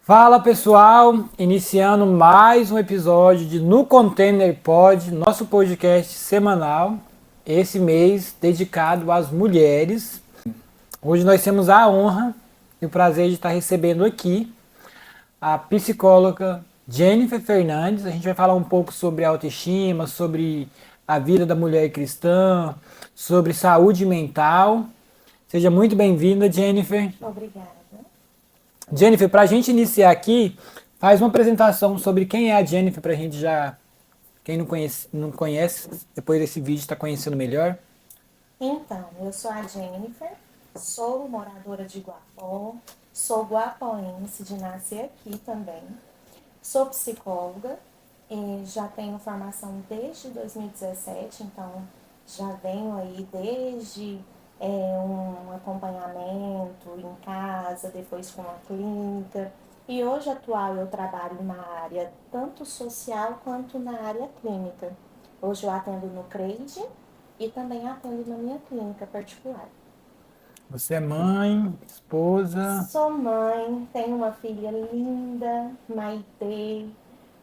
Fala pessoal, iniciando mais um episódio de No Container Pod, nosso podcast semanal, esse mês dedicado às mulheres. Hoje nós temos a honra e o prazer de estar recebendo aqui a psicóloga Jennifer Fernandes. A gente vai falar um pouco sobre autoestima, sobre a vida da mulher cristã, sobre saúde mental. Seja muito bem-vinda, Jennifer. Obrigada. Jennifer, para a gente iniciar aqui, faz uma apresentação sobre quem é a Jennifer, para a gente já, quem não conhece, depois desse vídeo está conhecendo melhor. Então, eu sou a Jennifer, sou moradora de Guapó, sou guapoense de nascer aqui também, sou psicóloga, já tenho formação desde 2017, então já venho aí desde um acompanhamento em casa, depois com a clínica. E hoje atual eu trabalho na área tanto social quanto na área clínica. Hoje eu atendo no CREID e também atendo na minha clínica particular. Você é mãe, esposa? Sou mãe, tenho uma filha linda, Maitê.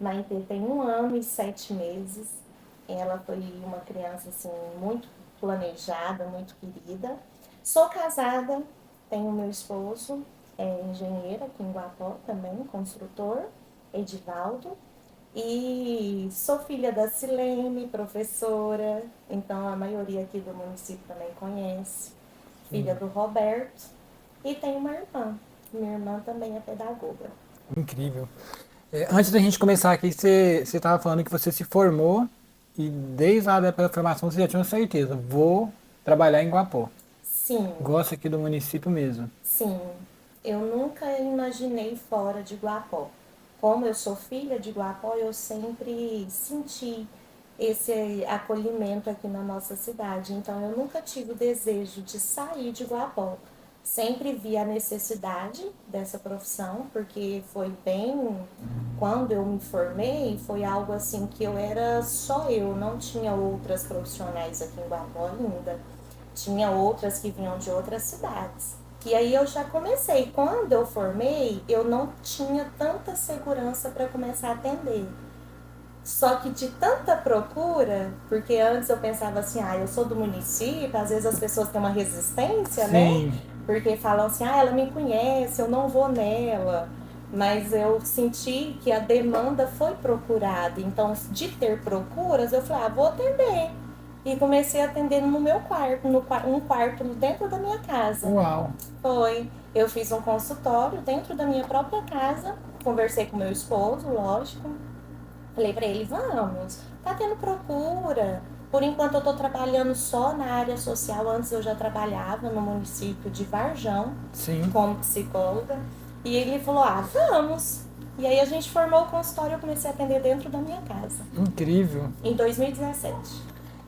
Maitê tem 1 ano e 7 meses. Ela foi uma criança assim, muito planejada, muito querida. Sou casada, tenho meu esposo, é engenheiro aqui em Guapó também, construtor, Edivaldo. E sou filha da Silene, professora, então a maioria aqui do município também conhece. Filha do Roberto. E tenho uma irmã. Minha irmã também é pedagoga. Incrível. Antes da gente começar aqui, você estava falando que você se formou e desde a época da formação você já tinha certeza, vou trabalhar em Guapó. Sim. Gosto aqui do município mesmo. Sim. Eu nunca imaginei fora de Guapó. Como eu sou filha de Guapó, eu sempre senti esse acolhimento aqui na nossa cidade. Então, eu nunca tive o desejo de sair de Guapó. Sempre vi a necessidade dessa profissão, porque foi bem... Quando eu me formei, foi algo assim que eu era só eu, não tinha outras profissionais aqui em Guapó ainda. Tinha outras que vinham de outras cidades. E aí eu já comecei. Quando eu formei, eu não tinha tanta segurança para começar a atender. Só que de tanta procura, porque antes eu pensava assim, eu sou do município, às vezes as pessoas têm uma resistência, Sim. né? Porque falam assim, ela me conhece, eu não vou nela. Mas eu senti que a demanda foi procurada. Então, de ter procuras, eu falei, vou atender. E comecei a atender no meu quarto, um quarto dentro da minha casa. Uau! Foi. Eu fiz um consultório dentro da minha própria casa, conversei com meu esposo, lógico. Falei pra ele, vamos, tá tendo procura. Por enquanto eu tô trabalhando só na área social, antes eu já trabalhava no município de Varjão, Sim. como psicóloga. E ele falou, vamos. E aí a gente formou o consultório e eu comecei a atender dentro da minha casa. Incrível. Em 2017.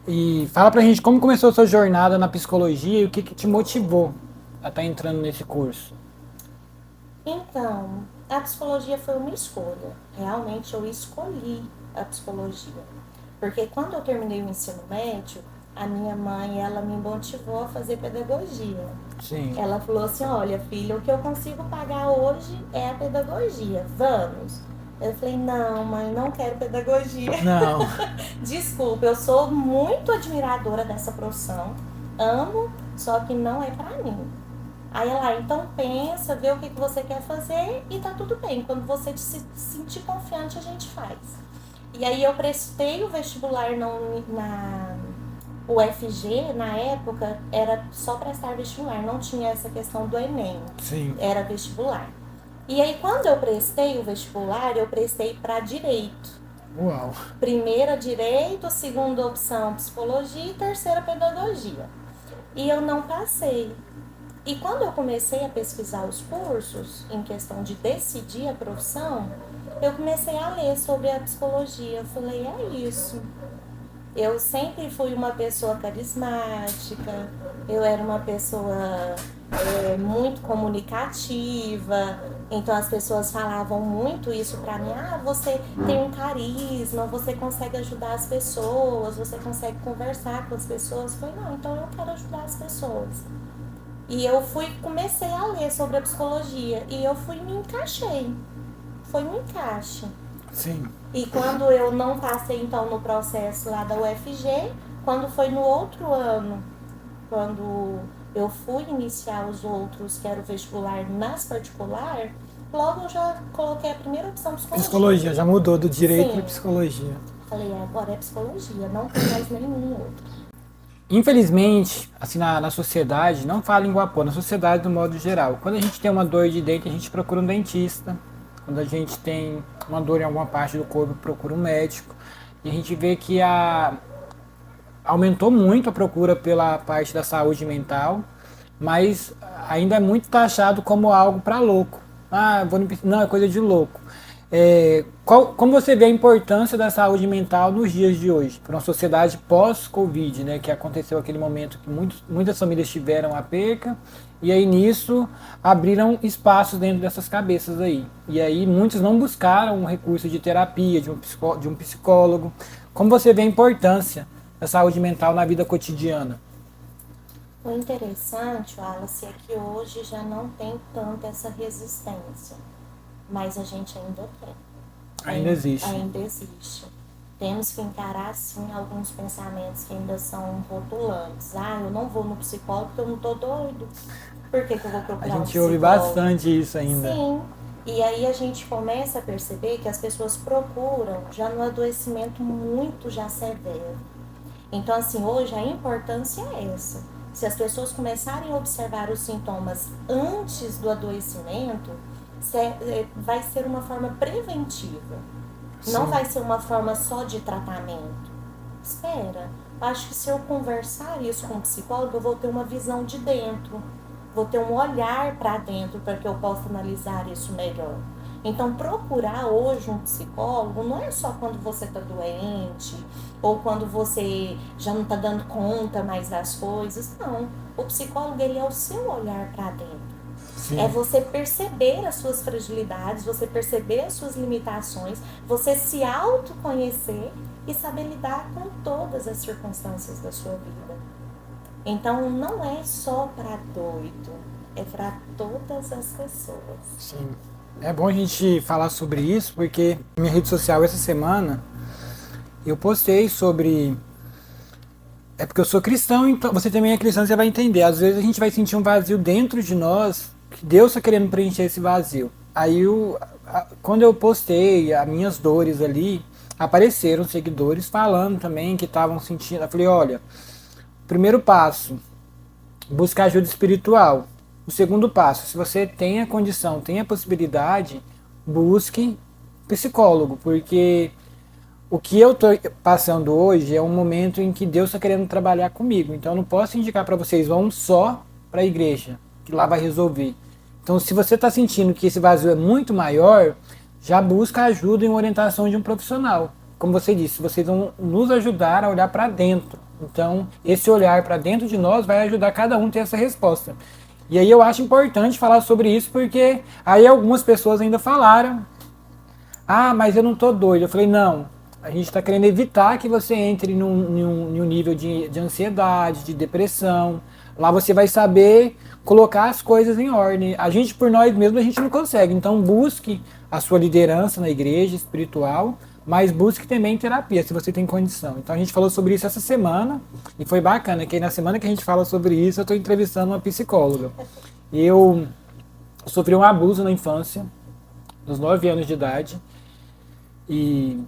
E fala pra gente como começou a sua jornada na psicologia e o que te motivou a estar entrando nesse curso. Então, a psicologia foi uma escolha. Realmente eu escolhi a psicologia. Porque quando eu terminei o ensino médio, a minha mãe, ela me motivou a fazer pedagogia. Sim. Ela falou assim, olha filha, o que eu consigo pagar hoje é a pedagogia, vamos. Eu falei, não mãe, não quero pedagogia. Não. Desculpa, eu sou muito admiradora dessa profissão, amo, só que não é pra mim. Aí ela, então pensa, vê o que você quer fazer e tá tudo bem. Quando você se sentir confiante, a gente faz. E aí eu prestei o vestibular na UFG, na época, era só prestar vestibular, não tinha essa questão do Enem. Sim. Era vestibular. E aí quando eu prestei o vestibular, eu prestei para direito. Uau! Primeira direito, segunda opção psicologia e terceira pedagogia. E eu não passei. E quando eu comecei a pesquisar os cursos, em questão de decidir a profissão, eu comecei a ler sobre a psicologia. Eu falei, é isso. Eu sempre fui uma pessoa carismática, eu era uma pessoa muito comunicativa, então as pessoas falavam muito isso pra mim, você tem um carisma, você consegue ajudar as pessoas, você consegue conversar com as pessoas. Eu falei, não, então eu quero ajudar as pessoas. E eu comecei a ler sobre a psicologia e eu me encaixei. Foi um encaixe. Sim. E quando eu não passei, então, no processo lá da UFG, quando foi no outro ano, quando eu fui iniciar os outros, que era o vestibular nas particular, logo eu já coloquei a primeira opção psicologia. Psicologia, já mudou do direito para Sim. psicologia. Falei, agora é psicologia, não tem mais nenhum outro. Infelizmente, assim, na sociedade, não falo em Guapó, na sociedade do modo geral, quando a gente tem uma dor de dente, a gente procura um dentista. Quando a gente tem uma dor em alguma parte do corpo, procura um médico. E a gente vê que aumentou muito a procura pela parte da saúde mental, mas ainda é muito taxado como algo para louco. Não, é coisa de louco. Como você vê a importância da saúde mental nos dias de hoje, para uma sociedade pós-Covid, né, que aconteceu aquele momento que muitas famílias tiveram a perca, e aí nisso abriram espaços dentro dessas cabeças aí. E aí muitos não buscaram um recurso de terapia, de um psicólogo. Como você vê a importância da saúde mental na vida cotidiana? O interessante, Wallace, é que hoje já não tem tanta essa resistência. Mas a gente ainda tem. Ainda existe. Ainda existe. Temos que encarar, sim, alguns pensamentos que ainda são rotulantes. Eu não vou no psicólogo porque eu não tô doido. Por que eu vou procurar um psicólogo? A gente ouve bastante isso ainda. Sim. E aí a gente começa a perceber que as pessoas procuram já no adoecimento muito já severo. Então, assim, hoje a importância é essa. Se as pessoas começarem a observar os sintomas antes do adoecimento, vai ser uma forma preventiva. Sim. Não vai ser uma forma só de tratamento. Espera, acho que se eu conversar isso com o psicólogo, eu vou ter uma visão de dentro. Vou ter um olhar para dentro para que eu possa analisar isso melhor. Então, procurar hoje um psicólogo não é só quando você está doente ou quando você já não está dando conta mais das coisas. Não, o psicólogo ele é o seu olhar para dentro. Sim. É você perceber as suas fragilidades, você perceber as suas limitações, você se autoconhecer e saber lidar com todas as circunstâncias da sua vida. Então, não é só para doido, é para todas as pessoas. Sim. É bom a gente falar sobre isso, porque na minha rede social essa semana eu postei sobre... É porque eu sou cristão, então você também é cristão, você vai entender. Às vezes a gente vai sentir um vazio dentro de nós, que Deus está querendo preencher esse vazio. Aí quando eu postei as minhas dores ali, apareceram seguidores falando também que estavam sentindo. Eu falei, olha, primeiro passo, buscar ajuda espiritual. O segundo passo, se você tem a condição, tem a possibilidade, busque psicólogo, porque o que eu estou passando hoje é um momento em que Deus está querendo trabalhar comigo. Então eu não posso indicar para vocês, vão só para a igreja, que lá vai resolver. Então se você está sentindo que esse vazio é muito maior, já busca ajuda e orientação de um profissional. Como você disse, vocês vão nos ajudar a olhar para dentro. Então esse olhar para dentro de nós vai ajudar cada um a ter essa resposta. E aí eu acho importante falar sobre isso, porque aí algumas pessoas ainda falaram, mas eu não tô doido. Eu falei, não, a gente está querendo evitar que você entre num nível de ansiedade, de depressão. Lá você vai saber colocar as coisas em ordem. A gente, por nós mesmos, a gente não consegue. Então busque a sua liderança na igreja espiritual, mas busque também terapia, se você tem condição. Então a gente falou sobre isso essa semana, e foi bacana, que na semana que a gente fala sobre isso, eu estou entrevistando uma psicóloga. Eu sofri um abuso na infância, aos 9 anos de idade, e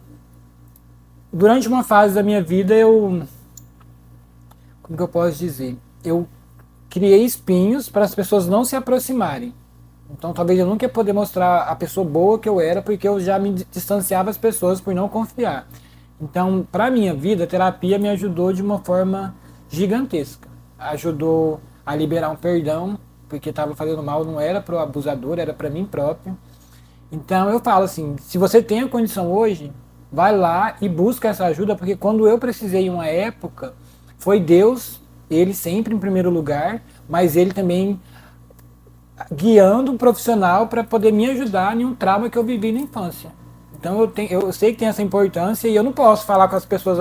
durante uma fase da minha vida como que eu posso dizer? Eu criei espinhos para as pessoas não se aproximarem. Então talvez eu nunca ia poder mostrar a pessoa boa que eu era, porque eu já me distanciava das pessoas por não confiar. Então, para a minha vida, a terapia me ajudou de uma forma gigantesca. Ajudou a liberar um perdão, porque estava fazendo mal, não era para o abusador, era para mim próprio. Então eu falo assim, se você tem a condição hoje, vai lá e busca essa ajuda, porque quando eu precisei em uma época, foi Deus, ele sempre em primeiro lugar, mas ele também guiando um profissional para poder me ajudar em um trauma que eu vivi na infância. Então eu sei que tem essa importância e eu não posso falar com as pessoas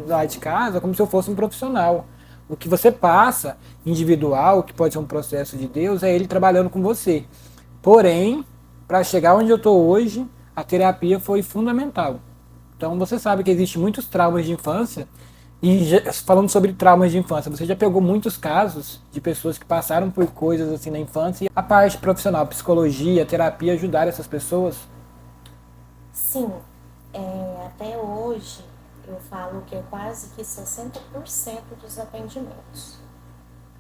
lá de casa como se eu fosse um profissional. O que você passa, individual, que pode ser um processo de Deus, é ele trabalhando com você. Porém, para chegar onde eu estou hoje, a terapia foi fundamental. Então você sabe que existem muitos traumas de infância. E falando sobre traumas de infância, você já pegou muitos casos de pessoas que passaram por coisas assim na infância e a parte profissional, psicologia, terapia, ajudar essas pessoas? Sim, até hoje eu falo que é quase que 60% dos atendimentos.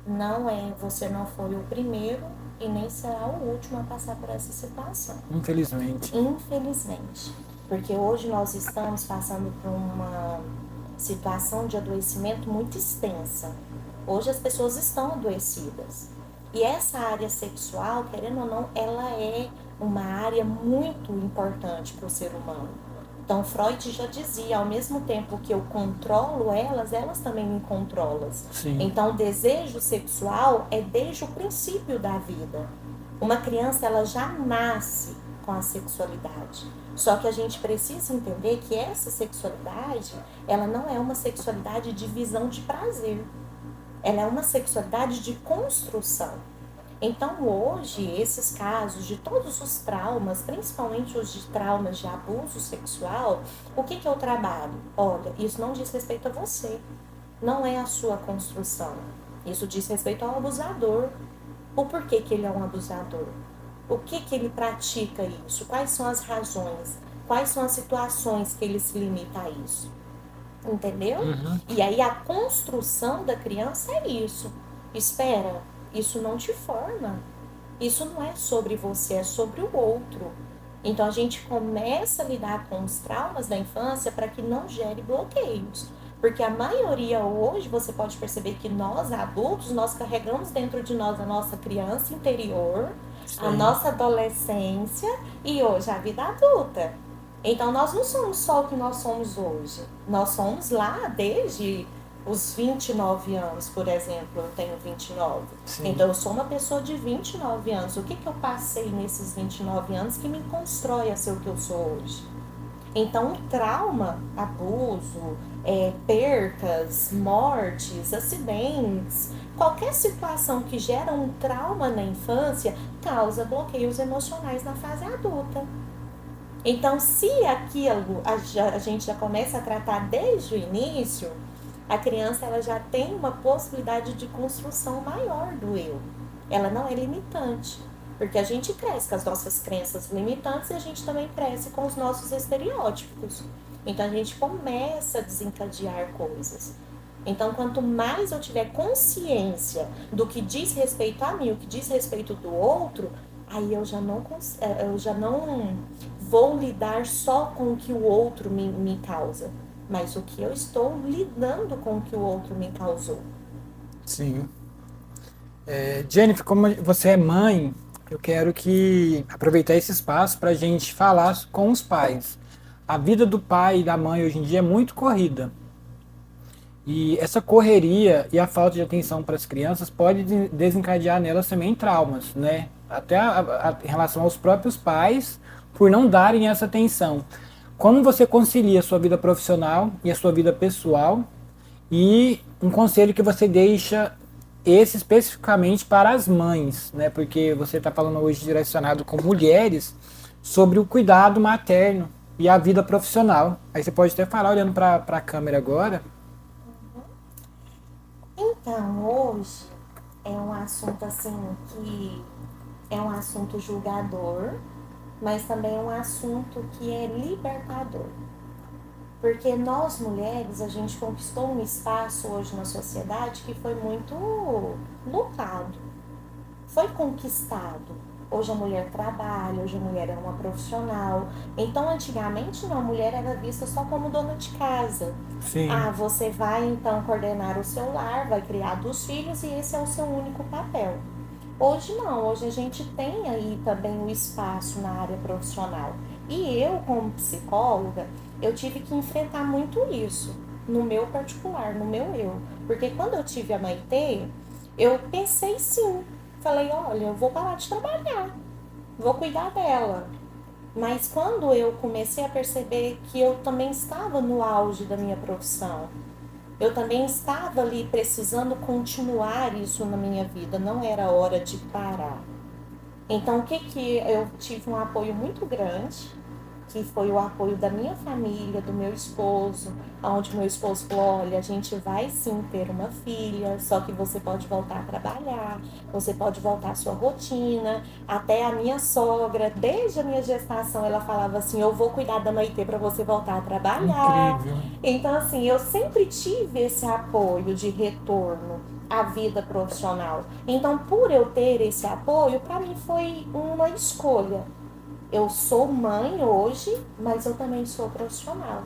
Não é, você não foi o primeiro e nem será o último a passar por essa situação. Infelizmente. Infelizmente. Porque hoje nós estamos passando por uma situação de adoecimento muito extensa. Hoje as pessoas estão adoecidas. E essa área sexual, querendo ou não, ela é uma área muito importante para o ser humano. Então Freud já dizia, ao mesmo tempo que eu controlo elas, elas também me controlam. Sim. Então o desejo sexual é desde o princípio da vida. Uma criança, ela já nasce com a sexualidade. Só que a gente precisa entender que essa sexualidade, ela não é uma sexualidade de visão de prazer. Ela é uma sexualidade de construção. Então hoje, esses casos de todos os traumas, principalmente os de traumas de abuso sexual, o que eu trabalho? Olha, isso não diz respeito a você, não é a sua construção. Isso diz respeito ao abusador. O porquê que ele é um abusador? O que ele pratica isso? Quais são as razões? Quais são as situações que ele se limita a isso? Entendeu? Uhum. E aí a construção da criança é isso. Espera, isso não te forma. Isso não é sobre você, é sobre o outro. Então a gente começa a lidar com os traumas da infância para que não gere bloqueios. Porque a maioria hoje, você pode perceber que nós adultos, nós carregamos dentro de nós a nossa criança interior, Sim. a nossa adolescência e hoje a vida adulta. Então nós não somos só o que nós somos hoje. Nós somos lá desde os 29 anos, por exemplo, eu tenho 29. Sim. Então eu sou uma pessoa de 29 anos. O que eu passei nesses 29 anos que me constrói a ser o que eu sou hoje? Então, o trauma, abuso, percas, mortes, acidentes, qualquer situação que gera um trauma na infância causa bloqueios emocionais na fase adulta. Então, se aquilo a gente já começa a tratar desde o início, a criança ela já tem uma possibilidade de construção maior do eu. Ela não é limitante. Porque a gente cresce com as nossas crenças limitantes e a gente também cresce com os nossos estereótipos. Então a gente começa a desencadear coisas. Então quanto mais eu tiver consciência do que diz respeito a mim, o que diz respeito do outro, aí eu já não vou lidar só com o que o outro me causa, mas o que eu estou lidando com o que o outro me causou. Sim. Jennifer, como você é mãe, eu quero aproveitar esse espaço para a gente falar com os pais. A vida do pai e da mãe hoje em dia é muito corrida. E essa correria e a falta de atenção para as crianças pode desencadear nelas também traumas, né? Até em relação aos próprios pais, por não darem essa atenção. Como você concilia a sua vida profissional e a sua vida pessoal? E um conselho que você deixa esse especificamente para as mães, né? Porque você está falando hoje direcionado com mulheres sobre o cuidado materno e a vida profissional. Aí você pode até falar olhando para a câmera agora. Então, hoje é um assunto assim que é um assunto julgador, mas também é um assunto que é libertador. Porque nós mulheres, a gente conquistou um espaço hoje na sociedade que foi muito lutado, foi conquistado. Hoje a mulher trabalha, hoje a mulher é uma profissional. Então, antigamente, não, a mulher era vista só como dona de casa. Sim. Ah, você vai então coordenar o seu lar, vai criar 2 filhos e esse é o seu único papel. Hoje não, hoje a gente tem aí também o espaço na área profissional. E eu, como psicóloga, eu tive que enfrentar muito isso, no meu particular, no meu eu. Porque quando eu tive a Maitê, eu pensei sim. Falei, olha, eu vou parar de trabalhar, vou cuidar dela. Mas quando eu comecei a perceber que eu também estava no auge da minha profissão, eu também estava ali precisando continuar isso na minha vida, não era hora de parar. Então, o que que eu tive um apoio muito grande, que foi o apoio da minha família, do meu esposo, onde meu esposo falou, olha, a gente vai sim ter uma filha, só que você pode voltar a trabalhar, você pode voltar à sua rotina. Até a minha sogra, desde a minha gestação, ela falava assim, eu vou cuidar da Maitê para você voltar a trabalhar. Incrível. Então, assim, eu sempre tive esse apoio de retorno à vida profissional. Então, por eu ter esse apoio, para mim foi uma escolha. Eu sou mãe hoje, mas eu também sou profissional.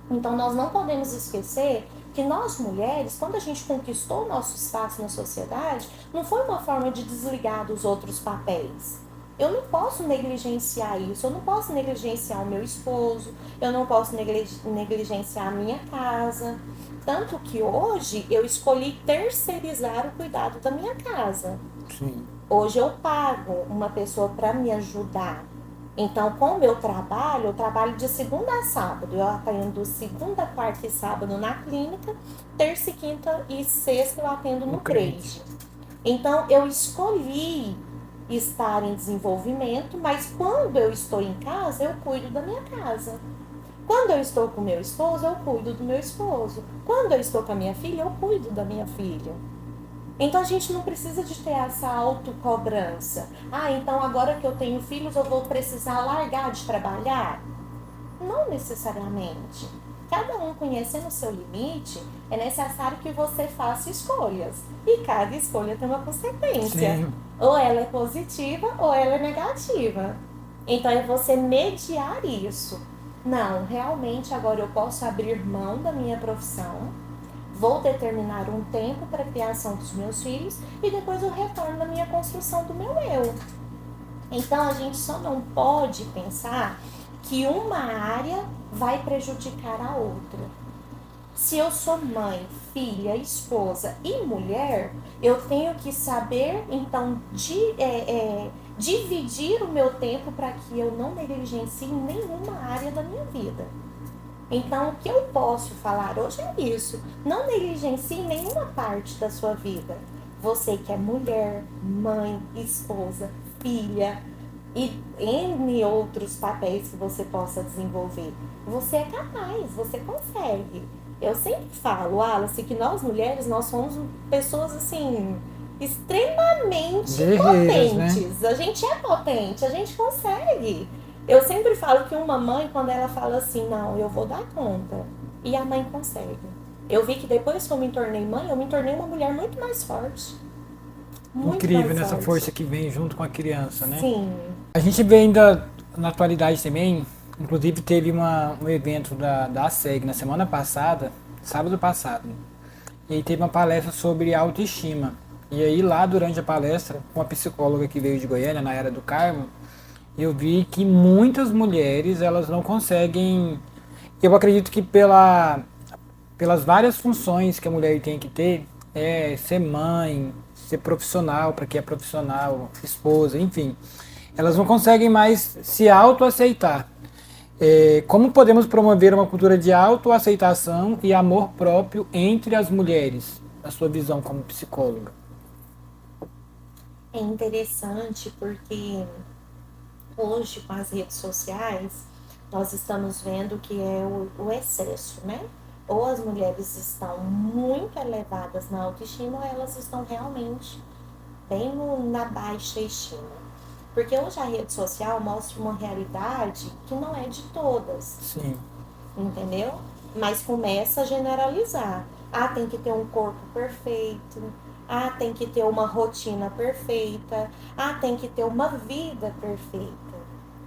Então, nós não podemos esquecer que nós mulheres, quando a gente conquistou o nosso espaço na sociedade, não foi uma forma de desligar dos outros papéis. Eu não posso negligenciar isso, eu não posso negligenciar o meu esposo, eu não posso negligenciar a minha casa. Tanto que hoje eu escolhi terceirizar o cuidado da minha casa. Sim. Hoje eu pago uma pessoa para me ajudar. Então, como eu trabalho de segunda a sábado. Eu atendo segunda, quarta e sábado na clínica, terça, quinta e sexta eu atendo no CREIDE. Então, eu escolhi estar em desenvolvimento, mas quando eu estou em casa, eu cuido da minha casa. Quando eu estou com meu esposo, eu cuido do meu esposo. Quando eu estou com a minha filha, eu cuido da minha filha. Então a gente não precisa de ter essa autocobrança. Ah, então agora que eu tenho filhos eu vou precisar largar de trabalhar? Não necessariamente. Cada um conhecendo o seu limite, é necessário que você faça escolhas. E cada escolha tem uma consequência. Sim. Ou ela é positiva ou ela é negativa. Então é você mediar isso. Não, realmente agora eu posso abrir mão da minha profissão, vou determinar um tempo para a criação dos meus filhos e depois eu retorno na minha construção do meu eu. Então a gente só não pode pensar que uma área vai prejudicar a outra. Se eu sou mãe, filha, esposa e mulher, eu tenho que saber, então, dividir o meu tempo para que eu não negligencie nenhuma área da minha vida. Então, o que eu posso falar hoje é isso. Não negligencie nenhuma parte da sua vida. Você que é mulher, mãe, esposa, filha e N outros papéis que você possa desenvolver. Você é capaz, você consegue. Eu sempre falo, Alice, que nós mulheres, nós somos pessoas assim, extremamente Guerreiras, né? potentes. A gente é potente, a gente consegue. Eu sempre falo que uma mãe, quando ela fala assim, não, eu vou dar conta, e a mãe consegue. Eu vi que depois que eu me tornei mãe, eu me tornei uma mulher muito mais forte. Muito Incrível mais nessa forte. força que vem junto com a criança, né? Sim. A gente vê ainda na atualidade também, inclusive teve um evento da ASEG na semana passada, sábado passado, e aí teve uma palestra sobre autoestima. E aí lá durante a palestra, uma psicóloga que veio de Goiânia, na Era do Carmo, eu vi que muitas mulheres elas não conseguem, eu acredito que pelas várias funções que a mulher tem que ter, ser mãe, ser profissional, para quem é profissional, esposa, enfim, elas não conseguem mais se autoaceitar. Como podemos promover uma cultura de autoaceitação e amor próprio entre as mulheres, na sua visão como psicóloga? É interessante porque hoje com as redes sociais nós estamos vendo que é o excesso, né? Ou as mulheres estão muito elevadas na autoestima ou elas estão realmente bem na baixa estima. Porque hoje a rede social mostra uma realidade que não é de todas. Sim. Entendeu? Mas começa a generalizar. Ah, tem que ter um corpo perfeito. Ah, tem que ter uma rotina perfeita. Ah, tem que ter uma vida perfeita.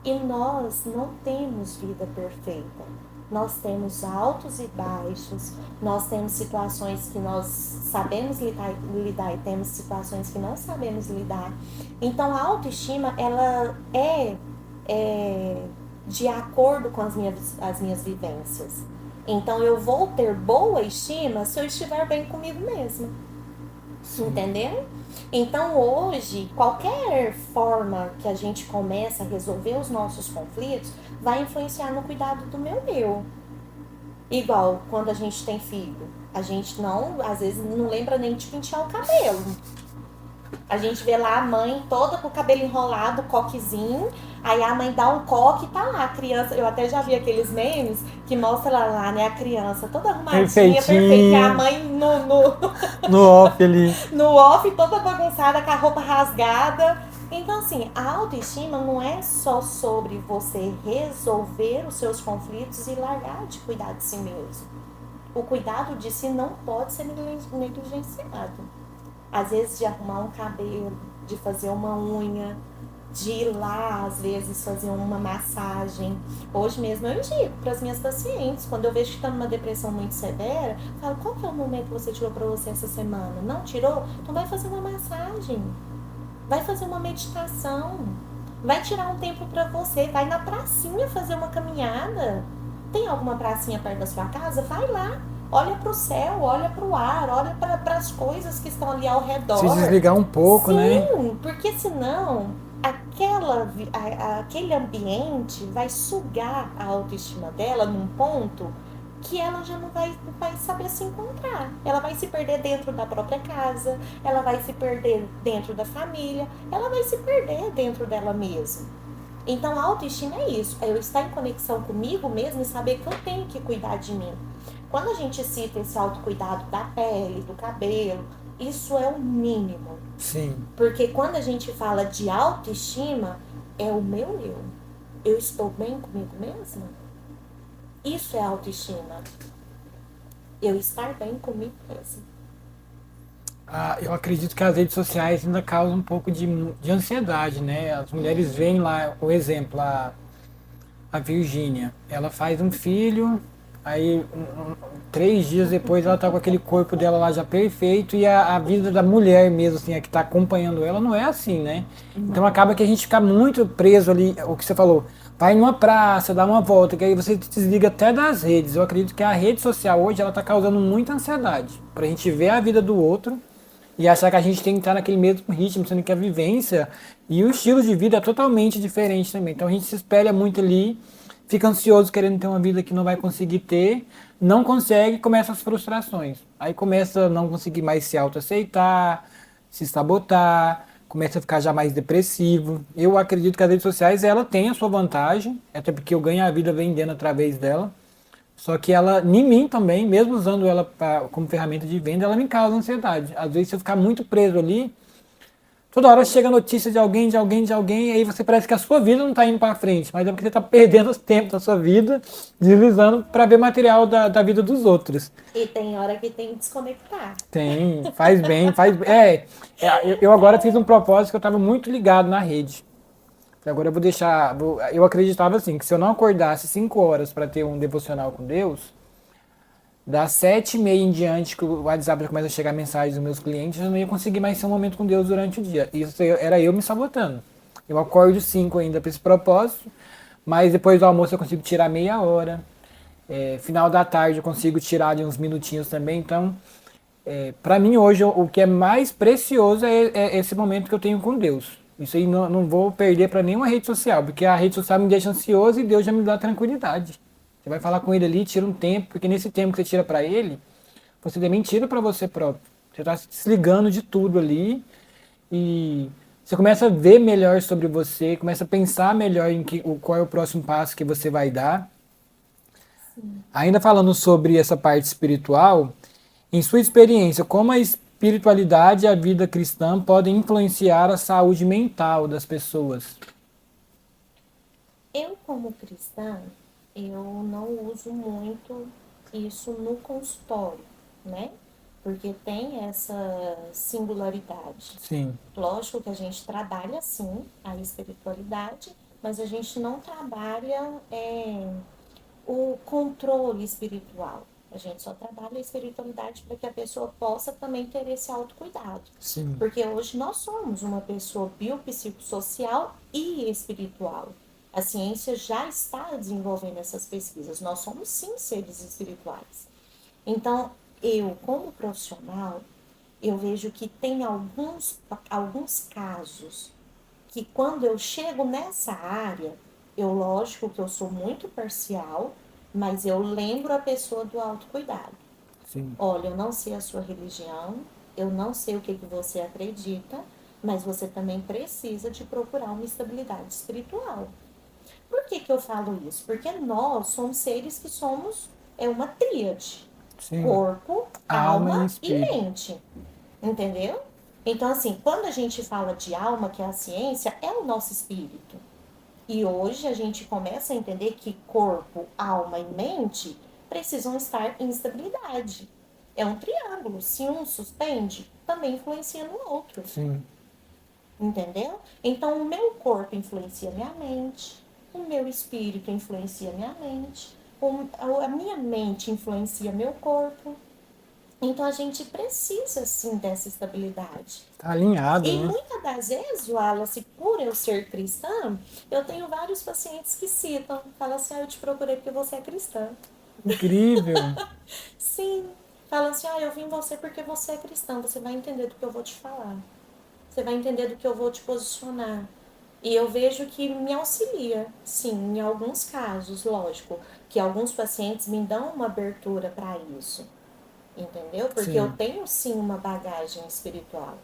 E nós não temos vida perfeita. Nós temos altos e baixos, nós temos situações que nós sabemos lidar e temos situações que não sabemos lidar. Então, a autoestima, ela é de acordo com as minhas vivências. Então eu vou ter boa estima se eu estiver bem comigo mesma. Entendeu? Então hoje, qualquer forma que a gente começa a resolver os nossos conflitos vai influenciar no cuidado do meu eu. Igual quando a gente tem filho, a gente não, às vezes não lembra nem de pentear o cabelo. A gente vê lá a mãe toda com o cabelo enrolado, coquezinho, aí a mãe dá um coque e tá lá a criança. Eu até já vi aqueles memes que mostra lá, né, a criança toda arrumadinha, perfeita, e a mãe no off ali. no off, toda bagunçada, com a roupa rasgada. Então, assim, a autoestima não é só sobre você resolver os seus conflitos e largar de cuidar de si mesmo. O cuidado de si não pode ser negligenciado. Às vezes de arrumar um cabelo, de fazer uma unha, de ir lá, às vezes, fazer uma massagem. Hoje mesmo eu indico para as minhas pacientes, quando eu vejo que está numa depressão muito severa, eu falo, qual que é o momento que você tirou para você essa semana? Não tirou? Então vai fazer uma massagem, vai fazer uma meditação, vai tirar um tempo para você, vai na pracinha fazer uma caminhada. Tem alguma pracinha perto da sua casa? Vai lá. Olha para o céu, olha para o ar, olha para as coisas que estão ali ao redor. Se desligar um pouco, sim, né? Sim, porque senão aquele ambiente vai sugar a autoestima dela num ponto que ela já não vai saber se encontrar. Ela vai se perder dentro da própria casa, ela vai se perder dentro da família, ela vai se perder dentro dela mesma. Então a autoestima é isso, é eu estar em conexão comigo mesmo e saber que eu tenho que cuidar de mim. Quando a gente cita esse autocuidado da pele, do cabelo, isso é o mínimo. Sim. Porque quando a gente fala de autoestima, é o meu eu. Eu estou bem comigo mesma? Isso é autoestima. Eu estar bem comigo mesma. Eu acredito que as redes sociais ainda causam um pouco de ansiedade, né? As mulheres veem lá, o exemplo, a Virgínia, ela faz um filho, aí 3 dias depois ela tá com aquele corpo dela lá já perfeito e a vida da mulher mesmo, assim, a que tá acompanhando ela, não é assim, né? Então acaba que a gente fica muito preso ali, o que você falou, vai numa praça, dá uma volta, que aí você desliga até das redes. Eu acredito que a rede social hoje, ela tá causando muita ansiedade, pra gente ver a vida do outro e achar que a gente tem que estar naquele mesmo ritmo, sendo que a vivência e o estilo de vida é totalmente diferente também. Então a gente se espelha muito ali, fica ansioso querendo ter uma vida que não vai conseguir ter, não consegue, começa as frustrações. Aí começa a não conseguir mais se autoaceitar, se sabotar, começa a ficar já mais depressivo. Eu acredito que as redes sociais, ela tem a sua vantagem, até porque eu ganho a vida vendendo através dela. Só que ela, em mim também, mesmo usando ela como ferramenta de venda, ela me causa ansiedade. Às vezes, se eu ficar muito preso ali, toda hora chega notícia de alguém, e aí você parece que a sua vida não está indo para frente, mas é porque você está perdendo tempo da sua vida, deslizando para ver material da vida dos outros. E tem hora que tem que desconectar. Tem, faz bem, faz bem. Eu agora fiz um propósito que eu estava muito ligado na rede. Agora eu vou deixar. Eu acreditava assim, que se eu não acordasse 5 horas para ter um devocional com Deus, das 7h30 em diante, que o WhatsApp já começa a chegar mensagens dos meus clientes, eu não ia conseguir mais ter um momento com Deus durante o dia. Isso era eu me sabotando. Eu acordo 5 ainda para esse propósito, mas depois do almoço eu consigo tirar meia hora. Final da tarde eu consigo tirar ali uns minutinhos também. Então, para mim hoje, o que é mais precioso é esse momento que eu tenho com Deus. Isso aí não vou perder para nenhuma rede social, porque a rede social me deixa ansioso e Deus já me dá tranquilidade. Você vai falar com ele ali, tira um tempo, porque nesse tempo que você tira para ele, você também tira para você próprio. Você está se desligando de tudo ali e você começa a ver melhor sobre você, começa a pensar melhor em qual é o próximo passo que você vai dar. Sim. Ainda falando sobre essa parte espiritual, em sua experiência, como a espiritualidade e a vida cristã podem influenciar a saúde mental das pessoas? Eu, como cristã, eu não uso muito isso no consultório, né? Porque tem essa singularidade. Sim. Lógico que a gente trabalha, sim, a espiritualidade, mas a gente não trabalha o controle espiritual. A gente só trabalha a espiritualidade para que a pessoa possa também ter esse autocuidado. Sim. Porque hoje nós somos uma pessoa biopsicossocial e espiritual. A ciência já está desenvolvendo essas pesquisas. Nós somos, sim, seres espirituais. Então, eu, como profissional, eu vejo que tem alguns casos que quando eu chego nessa área, lógico que eu sou muito parcial, mas eu lembro a pessoa do autocuidado. Sim. Olha, eu não sei a sua religião, eu não sei o que você acredita, mas você também precisa de procurar uma estabilidade espiritual. Por que eu falo isso? Porque nós somos seres que somos uma tríade. Sim. Corpo, Alma e alma e espírito. mente. Entendeu? Então, assim, quando a gente fala de alma, que é a ciência, é o nosso espírito. E hoje a gente começa a entender que corpo, alma e mente precisam estar em estabilidade. É um triângulo. Se um suspende, também influencia no outro. Sim. Entendeu? Então, o meu corpo influencia minha mente, o meu espírito influencia minha mente, a minha mente influencia meu corpo. Então, a gente precisa, sim, dessa estabilidade. Tá alinhado, E né? muitas das vezes, Wallace, por eu ser cristã, eu tenho vários pacientes que citam, falam assim, eu te procurei porque você é cristã. Incrível. Sim, falam assim, eu vim em você porque você é cristã, você vai entender do que eu vou te falar. Você vai entender do que eu vou te posicionar. E eu vejo que me auxilia, sim, em alguns casos, lógico, que alguns pacientes me dão uma abertura para isso, entendeu? Porque eu Sim. tenho, sim, uma bagagem espiritual.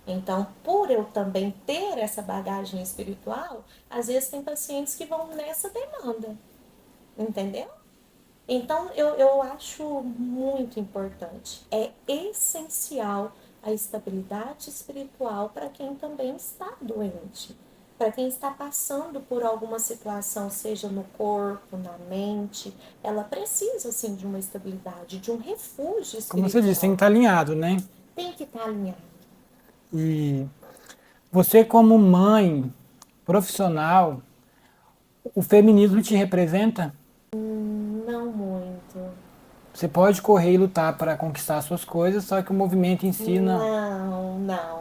Então, por eu também ter essa bagagem espiritual, às vezes tem pacientes que vão nessa demanda, entendeu? Então, eu acho muito importante, é essencial a estabilidade espiritual para quem também está doente, para quem está passando por alguma situação, seja no corpo, na mente, ela precisa, sim, de uma estabilidade, de um refúgio Como você disse, tem que espiritual. estar alinhado, né? Tem que estar alinhado. E você, como mãe profissional, o feminismo te representa? Não muito. Você pode correr e lutar para conquistar suas coisas, só que o movimento em si não. Não, não.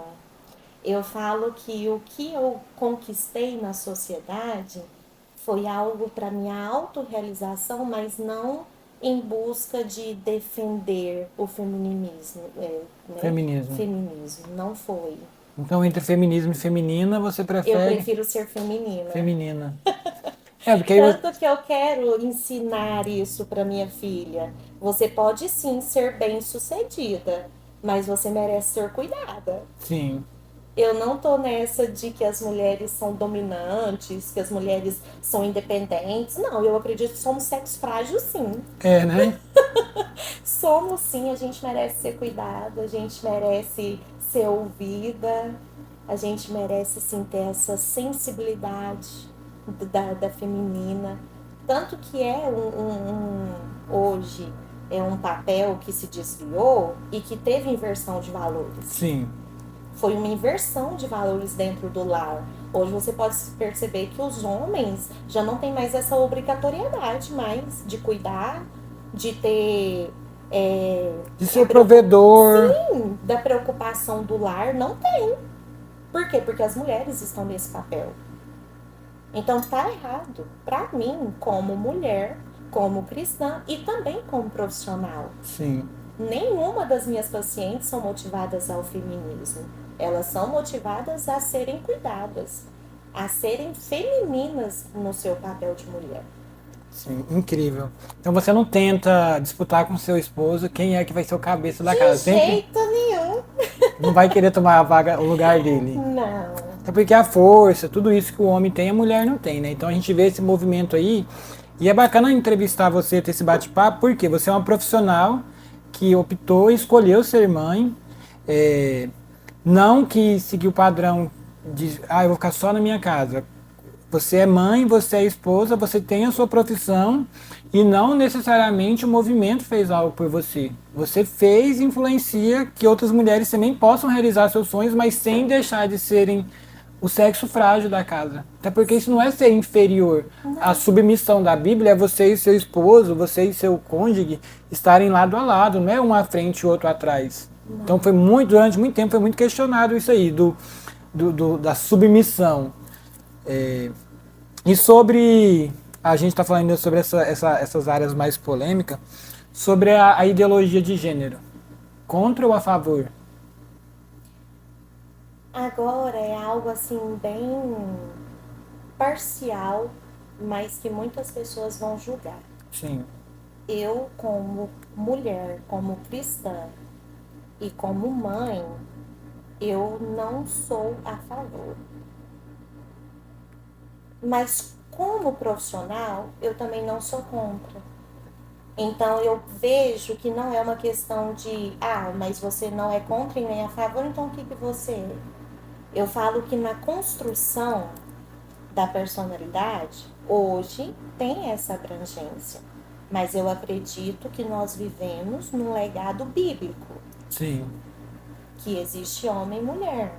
Eu falo que o que eu conquistei na sociedade foi algo para minha autorrealização, mas não em busca de defender o feminismo, né? Feminismo. Feminismo, não foi. Então, entre feminismo e feminina, você Eu prefere prefiro ser feminina. feminina. É, porque aí Tanto que eu quero ensinar isso para minha filha. Você pode sim ser bem-sucedida, mas você merece ser cuidada. sim, Eu não tô nessa de que as mulheres são dominantes, que as mulheres são independentes. Não, eu acredito que somos sexo frágil, sim. é, né? Somos sim, a gente merece ser cuidada, a gente merece ser ouvida, a gente merece sim ter essa sensibilidade da feminina. Tanto que hoje é um papel que se desviou e que teve inversão de valores. Sim, Foi uma inversão de valores dentro do lar. Hoje você pode perceber que os homens já não têm mais essa obrigatoriedade mais de cuidar, de ter de ser provedor. sim, da preocupação do lar, não tem. Por quê? Porque as mulheres estão nesse papel. Então tá errado. Para mim, como mulher, como cristã e também como profissional. Sim, Nenhuma das minhas pacientes são motivadas ao feminismo. Elas são motivadas a serem cuidadas, a serem femininas no seu papel de mulher. sim, incrível. Então você não tenta disputar com seu esposo quem é que vai ser o cabeça da De casa. Sempre jeito nenhum. não vai querer tomar a vaga, o lugar dele. Não. É porque a força, tudo isso que o homem tem, a mulher não tem, né? Então a gente vê esse movimento aí. E é bacana entrevistar você, ter esse bate-papo, porque você é uma profissional que optou e escolheu ser mãe. Não que seguiu o padrão de, eu vou ficar só na minha casa. Você é mãe, você é esposa, você tem a sua profissão e não necessariamente o movimento fez algo por você. Você fez e influencia que outras mulheres também possam realizar seus sonhos, mas sem deixar de serem o sexo frágil da casa. Até porque isso não é ser inferior. A submissão da Bíblia é você e seu esposo, você e seu cônjuge estarem lado a lado, não é um à frente e o outro atrás. Não. Então durante muito tempo foi muito questionado isso aí, da submissão. E sobre, a gente está falando ainda sobre essas áreas mais polêmicas, sobre a ideologia de gênero. Contra ou a favor? Agora é algo assim bem parcial, mas que muitas pessoas vão julgar. Sim, Eu, como mulher, como cristã e como mãe, eu não sou a favor. Mas como profissional, eu também não sou contra. Então eu vejo que não é uma questão de, mas você não é contra e nem a favor, então o que você é? Eu falo que na construção da personalidade, hoje tem essa abrangência. Mas eu acredito que nós vivemos num legado bíblico, sim, que existe homem e mulher.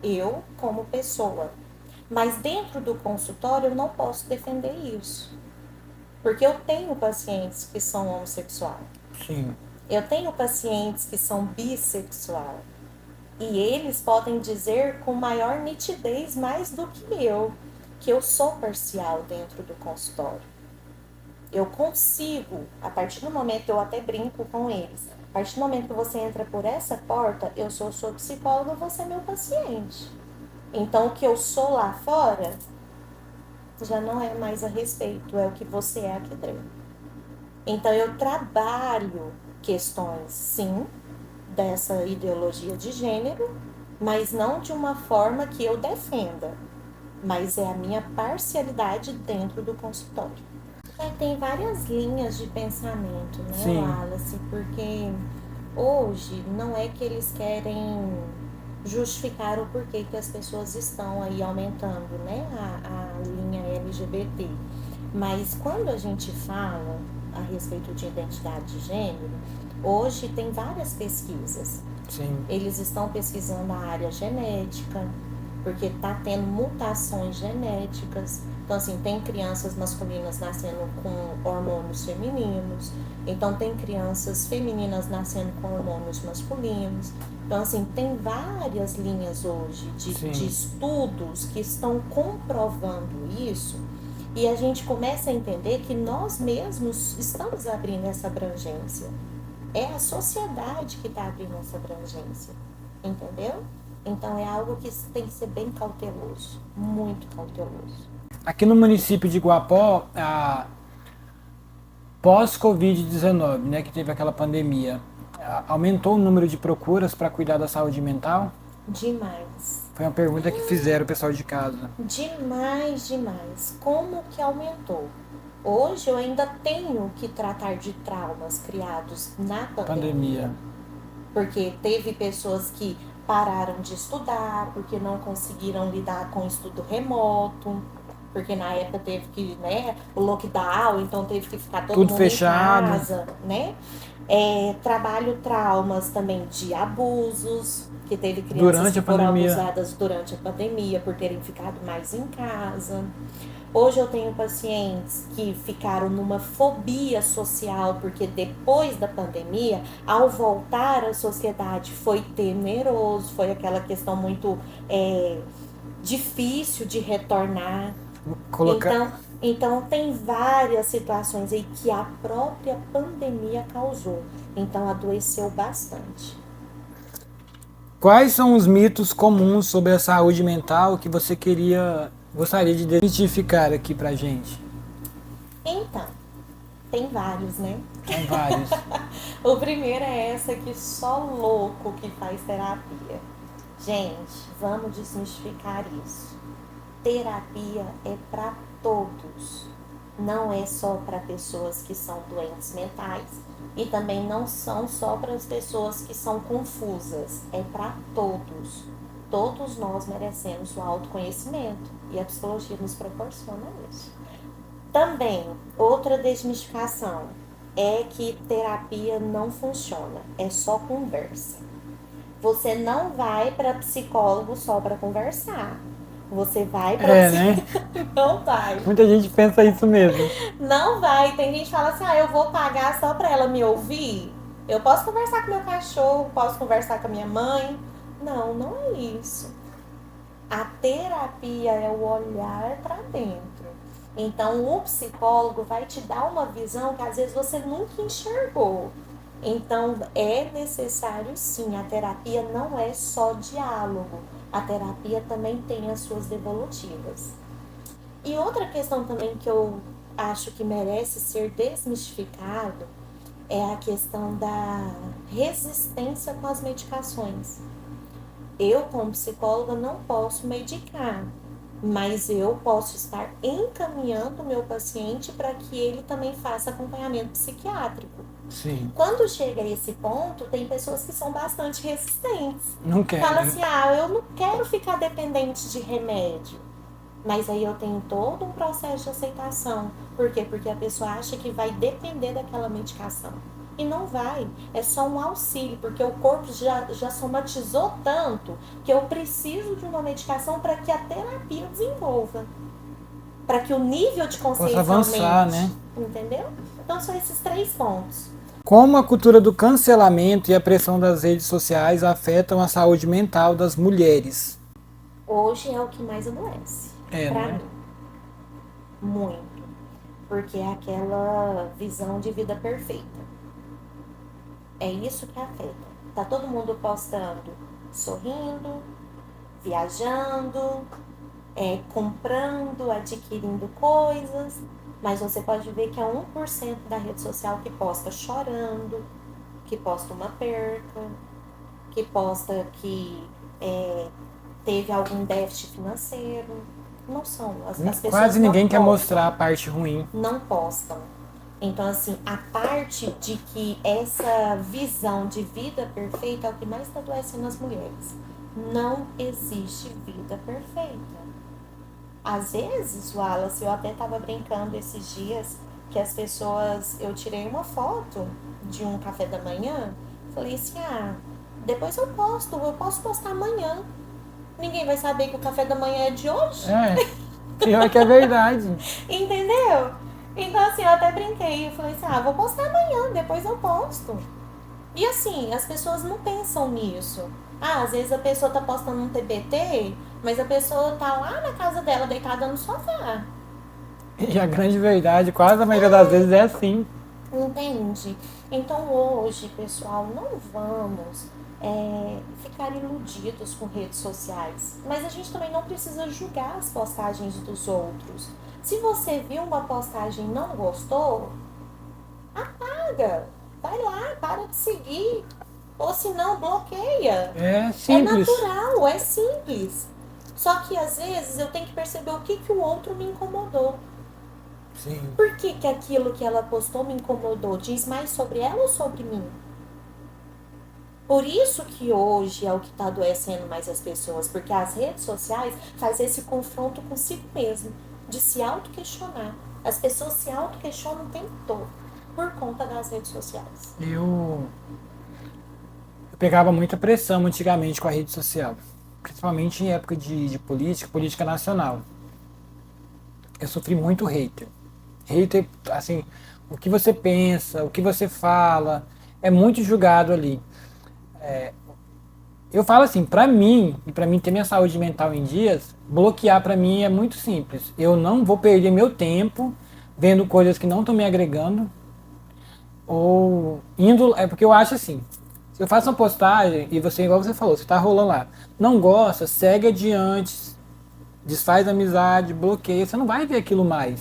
Eu, como pessoa. Mas dentro do consultório eu não posso defender isso. Porque eu tenho pacientes que são homossexuais. sim, Eu tenho pacientes que são bissexual. E eles podem dizer com maior nitidez mais do que eu sou parcial dentro do consultório. Eu consigo, a partir do momento, eu até brinco com eles, a partir do momento que você entra por essa porta, eu sou sua psicóloga, você é meu paciente. Então, o que eu sou lá fora já não é mais a respeito, é o que você é aqui dentro. Então, eu trabalho questões, sim, dessa ideologia de gênero, mas não de uma forma que eu defenda, mas é a minha parcialidade dentro do consultório. Tem várias linhas de pensamento, né, sim, Wallace? Porque hoje não é que eles querem justificar o porquê que as pessoas estão aí aumentando, né, a linha LGBT. Mas quando a gente fala a respeito de identidade de gênero, hoje tem várias pesquisas. sim. Eles estão pesquisando a área genética, porque está tendo mutações genéticas. Então, assim, tem crianças masculinas nascendo com hormônios femininos. Então, tem crianças femininas nascendo com hormônios masculinos. Então, assim, tem várias linhas hoje de estudos que estão comprovando isso. E a gente começa a entender que nós mesmos estamos abrindo essa abrangência. É a sociedade que está abrindo essa abrangência. Entendeu? Então é algo que tem que ser bem cauteloso, muito cauteloso. Aqui no município de Guapó, pós-Covid-19, né, que teve aquela pandemia, aumentou o número de procuras para cuidar da saúde mental? Demais. Foi uma pergunta que fizeram o pessoal de casa. Demais, demais. Como que aumentou? Hoje eu ainda tenho que tratar de traumas criados na pandemia. Porque teve pessoas que pararam de estudar, porque não conseguiram lidar com o estudo remoto, porque na época teve que, né, o lockdown, então teve que ficar todo Tudo mundo fechado. em casa, né? Trabalho traumas também de abusos, que teve crianças que foram abusadas durante a pandemia por terem ficado mais em casa. Hoje eu tenho pacientes que ficaram numa fobia social, porque depois da pandemia, ao voltar à sociedade, foi temeroso, foi aquela questão muito difícil de retornar. Então tem várias situações aí que a própria pandemia causou. Então adoeceu bastante. Quais são os mitos comuns sobre a saúde mental que você gostaria de desmistificar aqui pra gente? Então, tem vários, né? Tem vários. O primeiro é essa que só louco que faz terapia. Gente, vamos desmistificar isso. Terapia é para todos. Não é só para pessoas que são doentes mentais e também não são só para as pessoas que são confusas. É para todos. Todos nós merecemos o autoconhecimento e a psicologia nos proporciona isso. Também, outra desmistificação é que terapia não funciona, é só conversa. Você não vai para psicólogo só para conversar. Você vai para né? Não vai. Muita gente pensa isso mesmo. Não vai. Tem gente que fala assim: eu vou pagar só para ela me ouvir. Eu posso conversar com meu cachorro, posso conversar com a minha mãe. Não, não é isso. A terapia é o olhar para dentro. Então, o psicólogo vai te dar uma visão que às vezes você nunca enxergou. Então, é necessário sim, a terapia não é só diálogo. A terapia também tem as suas devolutivas. E outra questão também que eu acho que merece ser desmistificado é a questão da resistência com as medicações. Eu, como psicóloga, não posso medicar, mas eu posso estar encaminhando o meu paciente para que ele também faça acompanhamento psiquiátrico. Sim. Quando chega a esse ponto, tem pessoas que são bastante resistentes. Não quero. Fala assim, eu não quero ficar dependente de remédio. Mas aí eu tenho todo um processo de aceitação. Por quê? Porque a pessoa acha que vai depender daquela medicação. E não vai. É só um auxílio, porque o corpo já somatizou tanto que eu preciso de uma medicação para que a terapia desenvolva. Para que o nível de consciência avançar, aumente. né? Entendeu? Então são esses 3 pontos. Como a cultura do cancelamento e a pressão das redes sociais afetam a saúde mental das mulheres? Hoje é o que mais adoece. Pra mim. Muito. Porque é aquela visão de vida perfeita. É isso que afeta. Tá todo mundo postando, sorrindo, viajando, comprando, adquirindo coisas. Mas você pode ver que é 1% da rede social que posta chorando, que posta uma perca, que posta que teve algum déficit financeiro. Não são. As pessoas Quase ninguém não quer postam, mostrar a parte ruim. não postam. Então, assim, a parte de que essa visão de vida perfeita é o que mais está adoecendo as mulheres. Não existe vida perfeita. Às vezes, Wallace, eu até estava brincando esses dias que as pessoas... Eu tirei uma foto de um café da manhã, falei assim, depois eu posso postar amanhã. Ninguém vai saber que o café da manhã é de hoje. Pior que é verdade. Entendeu? Então, assim, eu até brinquei. Eu falei assim, vou postar amanhã, depois eu posto. E assim, as pessoas não pensam nisso. Às vezes a pessoa tá postando um TBT, mas a pessoa tá lá na casa dela, deitada no sofá. E a grande verdade, quase a maioria das vezes é assim. Entende? Então hoje, pessoal, não vamos ficar iludidos com redes sociais. Mas a gente também não precisa julgar as postagens dos outros. Se você viu uma postagem e não gostou, apaga. Vai lá, para de seguir. Ou se não, bloqueia. É simples. É natural, é simples. Só que às vezes eu tenho que perceber o que o outro me incomodou. Sim. Por que aquilo que ela postou me incomodou? Diz mais sobre ela ou sobre mim? Por isso que hoje é o que está adoecendo mais as pessoas, porque as redes sociais fazem esse confronto consigo mesmo, de se auto-questionar. As pessoas se auto-questionam o tempo todo, por conta das redes sociais. Eu pegava muita pressão antigamente com a rede social, principalmente em época de política nacional. Eu sofri muito hater. Hater, assim, o que você pensa, o que você fala, é muito julgado ali. Eu falo assim, pra mim, e pra mim ter minha saúde mental em dias, bloquear pra mim é muito simples. Eu não vou perder meu tempo vendo coisas que não estão me agregando, ou indo, porque eu acho assim, se eu faço uma postagem e você, igual você falou, você tá rolando lá, não gosta, segue adiante, desfaz a amizade, bloqueia, você não vai ver aquilo mais.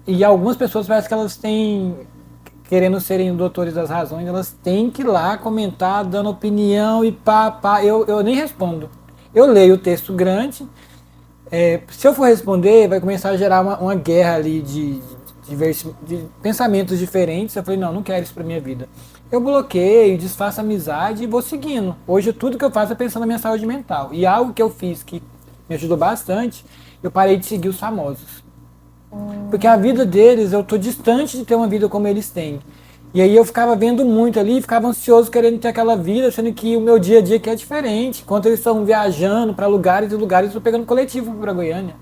E algumas pessoas parece que elas têm, querendo serem doutores das razões, elas têm que ir lá comentar, dando opinião e pá. Eu nem respondo. Eu leio o texto grande, se eu for responder, vai começar a gerar uma guerra ali de pensamentos diferentes. Eu falei, não quero isso pra minha vida. Eu bloqueio, desfaço amizade e vou seguindo. Hoje tudo que eu faço é pensando na minha saúde mental. E algo que eu fiz que me ajudou bastante, eu parei de seguir os famosos. Porque a vida deles, eu tô distante de ter uma vida como eles têm. E aí eu ficava vendo muito ali, ficava ansioso querendo ter aquela vida, sendo que o meu dia a dia aqui é diferente. Enquanto eles estão viajando para lugares e lugares, eu tô pegando coletivo para Goiânia.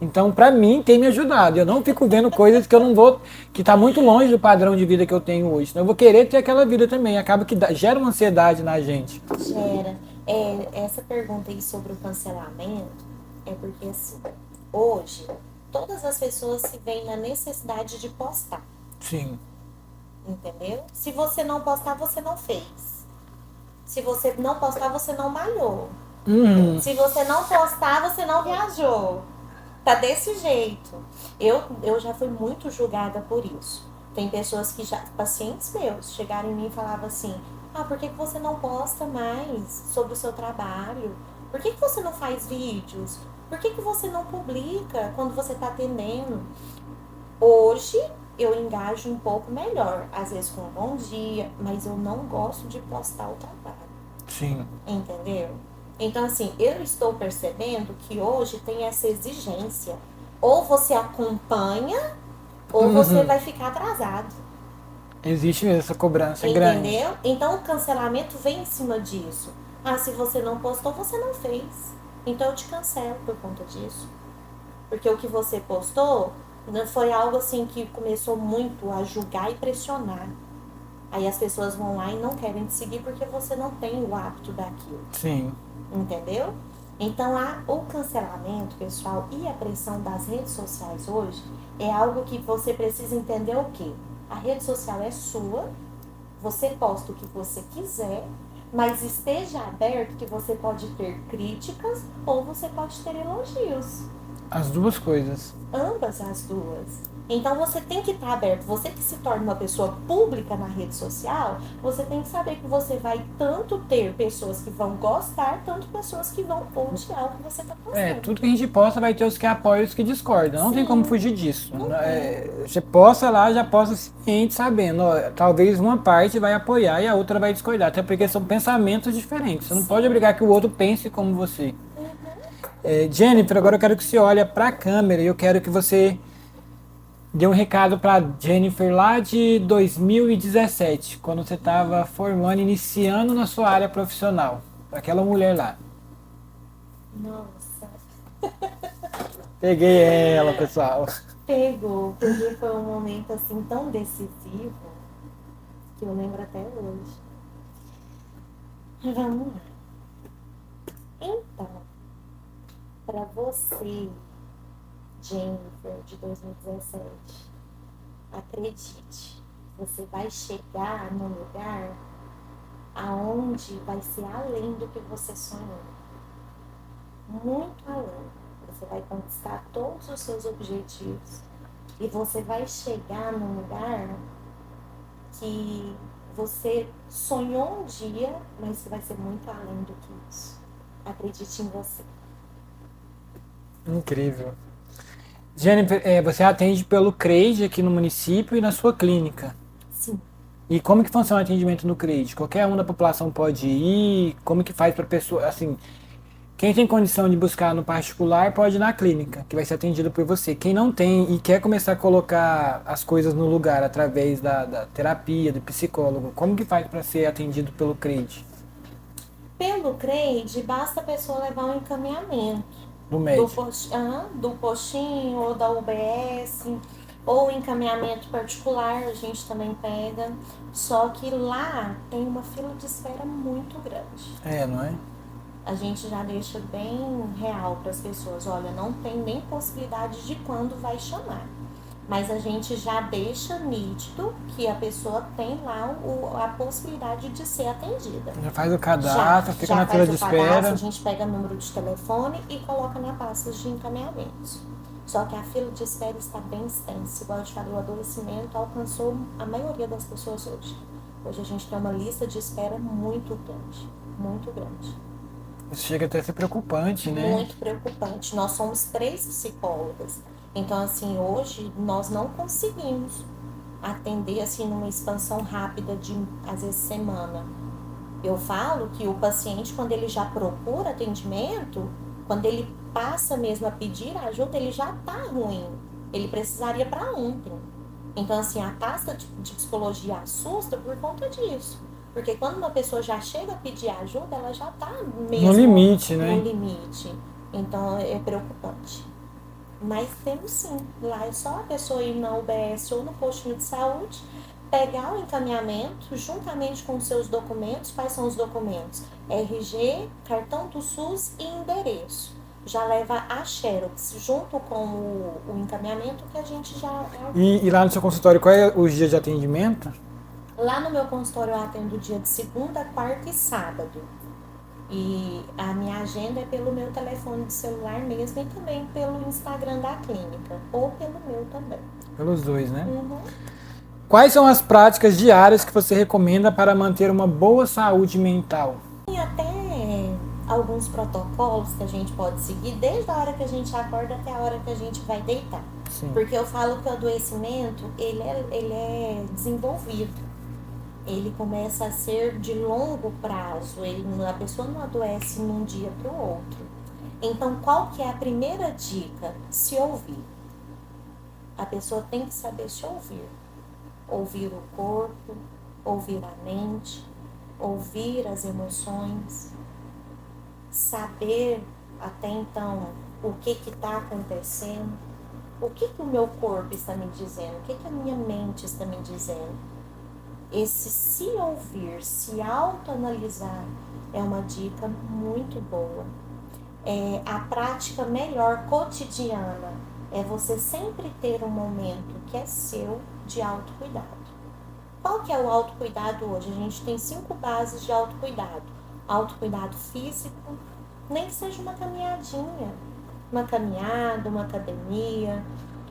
Então, pra mim, tem me ajudado. Eu não fico vendo coisas que eu não vou, que tá muito longe do padrão de vida que eu tenho hoje. Então, eu vou querer ter aquela vida também. Acaba que gera uma ansiedade na gente. Gera. Essa pergunta aí sobre o cancelamento é porque, assim, hoje, todas as pessoas se veem na necessidade de postar, Sim. entendeu? Se você não postar, você não fez. Se você não postar, você não malhou. Se você não postar, você não viajou. Tá desse jeito. Eu já fui muito julgada por isso. Tem pessoas que já, pacientes meus, chegaram em mim e falavam assim: ah, por que você não posta mais sobre o seu trabalho? Por que você não faz vídeos? Por que você não publica quando você tá atendendo? Hoje eu engajo um pouco melhor, às vezes com um bom dia, mas eu não gosto de postar o trabalho. Sim. Entendeu? Então, assim, eu estou percebendo que hoje tem essa exigência. Ou você acompanha, ou você vai ficar atrasado. Existe mesmo essa cobrança grande. Entendeu? Então, o cancelamento vem em cima disso. Ah, se você não postou, você não fez. Então, eu te cancelo por conta disso. Porque o que você postou foi algo assim que começou muito a julgar e pressionar. Aí as pessoas vão lá e não querem te seguir porque você não tem o hábito daquilo. Sim. Entendeu? Então, o cancelamento, pessoal, e a pressão das redes sociais hoje é algo que você precisa entender o quê? A rede social é sua, você posta o que você quiser, mas esteja aberto que você pode ter críticas ou você pode ter elogios. As duas coisas. Ambas as duas. Então você tem que estar aberto. Você que se torna uma pessoa pública na rede social, você tem que saber que você vai tanto ter pessoas que vão gostar, tanto pessoas que vão odiar o que você está postando. Tudo que a gente posta vai ter os que apoiam e os que discordam. Não Sim. tem como fugir disso. Não Você posta lá, já posta ciente, sabendo. Ó, talvez uma parte vai apoiar e a outra vai discordar. Até porque são pensamentos diferentes. Você não pode obrigar que o outro pense como você. Jennifer, agora eu quero que você olhe para a câmera e eu quero que você dê um recado para Jennifer lá de 2017, quando você estava formando, iniciando na sua área profissional. Para aquela mulher lá. Nossa. Peguei ela, pessoal. Pegou, porque foi um momento assim tão decisivo que eu lembro até hoje. Vamos lá. Então, para você, Jennifer, de 2017, acredite, você vai chegar num lugar aonde vai ser além do que você sonhou. Muito além. Você vai conquistar todos os seus objetivos. E você vai chegar num lugar que você sonhou um dia, mas que vai ser muito além do que isso. Acredite em você. Incrível. Jennifer, você atende pelo CREID aqui no município e na sua clínica. Sim. E como que funciona o atendimento no CREID? Qualquer um da população pode ir? Como que faz para pessoa, assim, quem tem condição de buscar no particular pode ir na clínica, que vai ser atendido por você. Quem não tem e quer começar a colocar as coisas no lugar através da terapia, do psicólogo, como que faz para ser atendido pelo CREID? Pelo CREID, basta a pessoa levar um encaminhamento. Do médico. Do postinho ou da UBS, ou encaminhamento particular, a gente também pega. Só que lá tem uma fila de espera muito grande. Não é? A gente já deixa bem real para as pessoas, olha, não tem nem possibilidade de quando vai chamar. Mas a gente já deixa nítido que a pessoa tem lá a possibilidade de ser atendida. Já faz o cadastro, fica na fila de espera. A gente pega o número de telefone e coloca na pasta de encaminhamentos. Só que a fila de espera está bem extensa. Igual eu te falei, o adoecimento alcançou a maioria das pessoas hoje. Hoje a gente tem uma lista de espera muito grande, muito grande. Isso chega até a ser preocupante, né? Muito preocupante. Nós somos 3 psicólogas. Então, assim, hoje nós não conseguimos atender, assim, numa expansão rápida de, às vezes, semana. Eu falo que o paciente, quando ele já procura atendimento, quando ele passa mesmo a pedir ajuda, ele já tá ruim. Ele precisaria para ontem. Então, assim, a taxa de psicologia assusta por conta disso. Porque quando uma pessoa já chega a pedir ajuda, ela já tá mesmo no limite, né? No limite. Então, é preocupante. Mas temos sim. Lá é só a pessoa ir na UBS ou no postinho de saúde, pegar o encaminhamento juntamente com os seus documentos. Quais são os documentos? RG, cartão do SUS e endereço. Já leva a Xerox junto com o encaminhamento que a gente já... E lá no seu consultório, qual é os dias de atendimento? Lá no meu consultório eu atendo dia de segunda, quarta e sábado. E a minha agenda é pelo meu telefone de celular mesmo e também pelo Instagram da clínica. Ou pelo meu também. Pelos dois, né? Uhum. Quais são as práticas diárias que você recomenda para manter uma boa saúde mental? Tem até alguns protocolos que a gente pode seguir desde a hora que a gente acorda até a hora que a gente vai deitar. Sim. Porque eu falo que o adoecimento, ele é desenvolvido. Ele começa a ser de longo prazo. A pessoa não adoece num dia para o outro. Então, qual que é a primeira dica? Se ouvir. A pessoa tem que saber se ouvir. Ouvir o corpo, ouvir a mente, ouvir as emoções, saber até então o que está acontecendo, o que o meu corpo está me dizendo, o que a minha mente está me dizendo. Esse se ouvir, se autoanalisar é uma dica muito boa. A prática melhor cotidiana é você sempre ter um momento que é seu de autocuidado. Qual que é o autocuidado hoje? A gente tem 5 bases de autocuidado. Autocuidado físico, nem que seja uma caminhadinha. Uma caminhada, uma academia,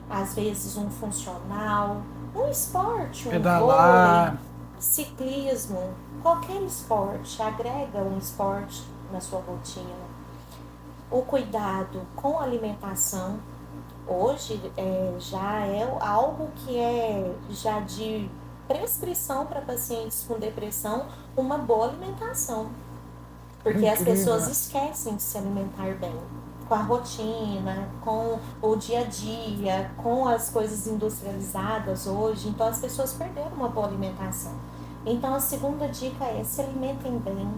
às vezes um funcional, um esporte, um Pedalar. vôlei, ciclismo, qualquer esporte, agrega um esporte na sua rotina. O cuidado com a alimentação, hoje já é algo que é já de prescrição para pacientes com depressão, uma boa alimentação. Porque as pessoas esquecem de se alimentar bem. Com a rotina, com o dia a dia, com as coisas industrializadas hoje. Então as pessoas perderam uma boa alimentação. Então a segunda dica é: se alimentem bem,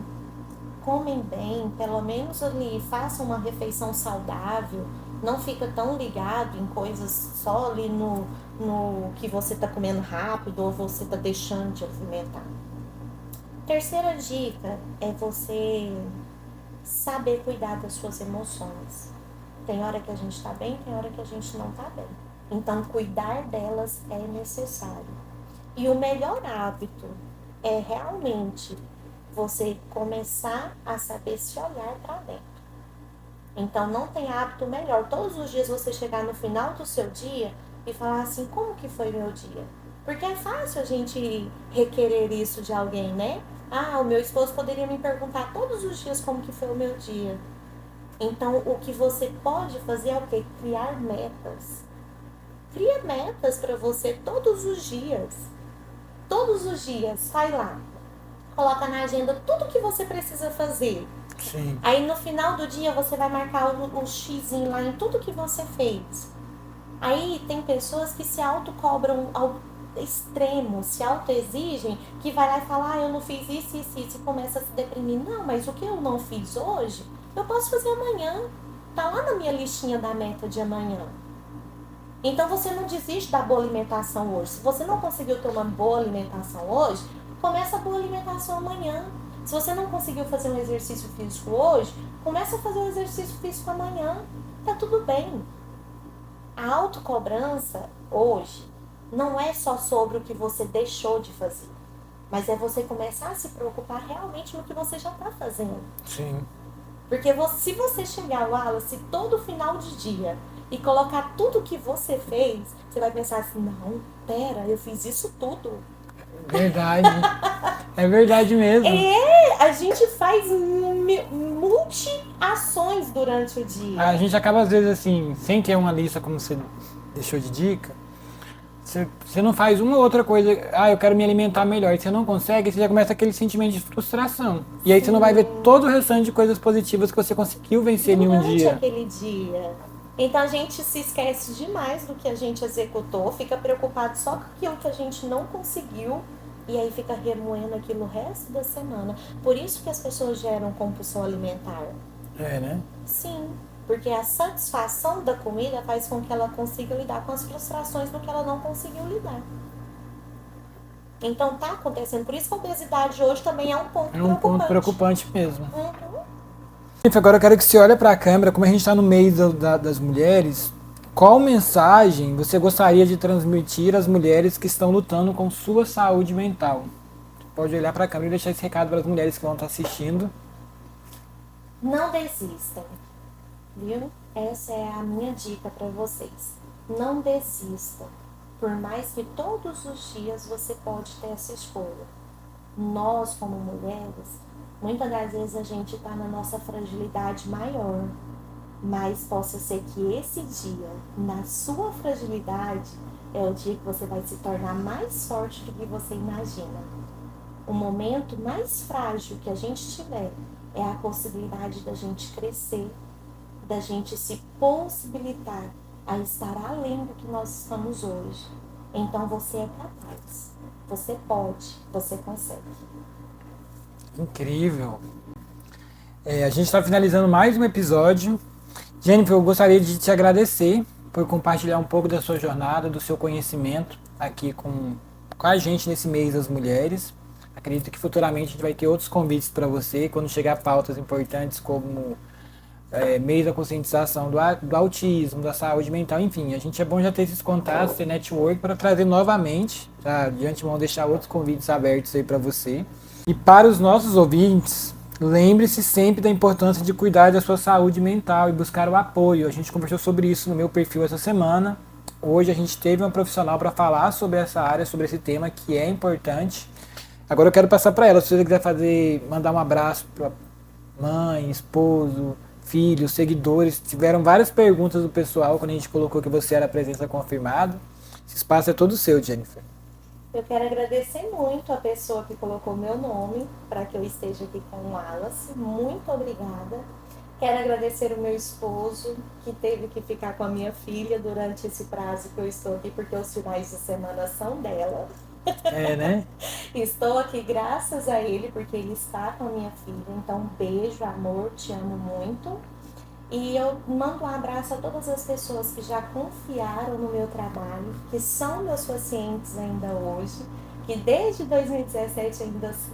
comem bem, pelo menos ali façam uma refeição saudável. Não fica tão ligado em coisas só ali no que você está comendo rápido ou você está deixando de alimentar. Terceira dica é você saber cuidar das suas emoções. Tem hora que a gente está bem, tem hora que a gente não está bem. Então, cuidar delas é necessário. E o melhor hábito é realmente você começar a saber se olhar para dentro. Então, não tem hábito melhor. Todos os dias você chegar no final do seu dia e falar assim: como que foi meu dia? Porque é fácil a gente requerer isso de alguém, né? Ah, o meu esposo poderia me perguntar todos os dias como que foi o meu dia. Então, o que você pode fazer é o quê? Criar metas. Cria metas para você todos os dias. Todos os dias, vai lá. Coloca na agenda tudo que você precisa fazer. Sim. Aí no final do dia você vai marcar o xizinho lá em tudo que você fez. Aí tem pessoas que se autocobram ao extremo, se autoexigem, que vai lá e fala: eu não fiz isso, e começa a se deprimir. Não, mas o que eu não fiz hoje, eu posso fazer amanhã. Tá lá na minha listinha da meta de amanhã. Então você não desiste da boa alimentação hoje. Se você não conseguiu ter uma boa alimentação hoje, começa a boa alimentação amanhã. Se você não conseguiu fazer um exercício físico hoje, começa a fazer um exercício físico amanhã. Tá tudo bem. A autocobrança hoje não é só sobre o que você deixou de fazer, mas é você começar a se preocupar realmente no que você já está fazendo. Sim. Porque se você chegar, Wallace, todo final de dia e colocar tudo que você fez, você vai pensar assim: não, pera, eu fiz isso tudo. Verdade. É verdade mesmo. A gente faz multi-ações durante o dia. A gente acaba, às vezes, assim, sem ter uma lista como você deixou de dica, você não faz uma ou outra coisa: eu quero me alimentar melhor, e você não consegue, você já começa aquele sentimento de frustração. E aí você não vai ver todo o restante de coisas positivas que você conseguiu vencer em um dia. Durante aquele dia. Então a gente se esquece demais do que a gente executou, fica preocupado só com aquilo que a gente não conseguiu, e aí fica remoendo aquilo o resto da semana. Por isso que as pessoas geram compulsão alimentar. É, né? Sim, porque a satisfação da comida faz com que ela consiga lidar com as frustrações do que ela não conseguiu lidar. Então tá acontecendo. Por isso que a obesidade hoje também é um ponto É um ponto preocupante. preocupante mesmo. Uhum. Agora eu quero que você olhe para a câmera, como a gente está no mês das mulheres, qual mensagem você gostaria de transmitir às mulheres que estão lutando com sua saúde mental? Pode olhar para a câmera e deixar esse recado para as mulheres que vão estar assistindo. Não desistam, viu? Essa é a minha dica para vocês. Não desistam. Por mais que todos os dias você pode ter essa escolha. Nós, como mulheres, muitas das vezes a gente está na nossa fragilidade maior. Mas possa ser que esse dia, na sua fragilidade, é o dia que você vai se tornar mais forte do que você imagina. O momento mais frágil que a gente tiver é a possibilidade da gente crescer, da gente se possibilitar a estar além do que nós estamos hoje. Então você é capaz, você pode, você consegue. Incrível. A gente está finalizando mais um episódio. Jennifer, eu gostaria de te agradecer por compartilhar um pouco da sua jornada, do seu conhecimento aqui com a gente nesse mês das mulheres. Acredito que futuramente a gente vai ter outros convites para você, quando chegar pautas importantes como mês da conscientização do autismo, da saúde mental, enfim. A gente é bom já ter esses contatos, ter network para trazer novamente, tá? De antemão deixar outros convites abertos aí para você. E para os nossos ouvintes, lembre-se sempre da importância de cuidar da sua saúde mental e buscar o apoio. A gente conversou sobre isso no meu perfil essa semana. Hoje a gente teve uma profissional para falar sobre essa área, sobre esse tema que é importante. Agora eu quero passar para ela, se você quiser mandar um abraço para mãe, esposo, filhos, seguidores. Tiveram várias perguntas do pessoal quando a gente colocou que você era a presença confirmada. Esse espaço é todo seu, Jennifer. Eu quero agradecer muito a pessoa que colocou meu nome para que eu esteja aqui com o Wallace. Muito obrigada. Quero agradecer o meu esposo, que teve que ficar com a minha filha durante esse prazo que eu estou aqui, porque os finais de semana são dela. É, né? Estou aqui graças a ele, porque ele está com a minha filha. Então, beijo, amor, te amo muito. E eu mando um abraço a todas as pessoas que já confiaram no meu trabalho, que são meus pacientes ainda hoje, que desde 2017